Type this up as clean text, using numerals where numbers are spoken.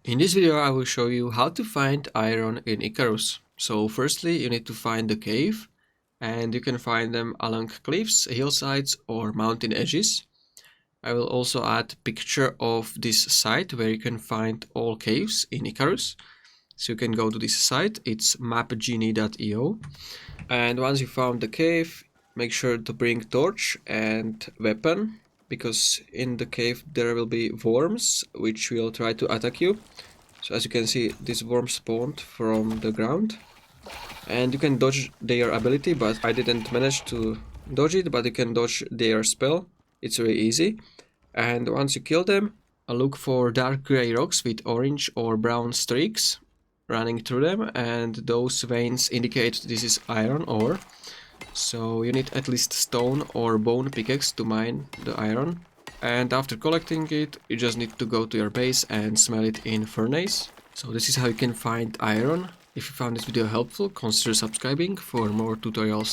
In this video I will show you how to find iron in ICARUS. So firstly you need to find the cave, and you can find them along cliffs, hillsides or mountain edges. I will also add a picture of this site where you can find all caves in ICARUS. So you can go to this site, it's mapgenie.io, and once you found the cave, make sure to bring torch and weapon, because in the cave there will be worms which will try to attack you. So as you can see, this worm spawned from the ground, and you can dodge their ability, but I didn't manage to dodge it, but you can dodge their spell. It's very easy. And once you kill them, look for dark gray rocks with orange or brown streaks running through them, and those veins indicate this is iron ore. So you need at least stone or bone pickaxe to mine the iron. And after collecting it, you just need to go to your base and smell it in furnace. So this is how you can find iron. If you found this video helpful, consider subscribing for more tutorials.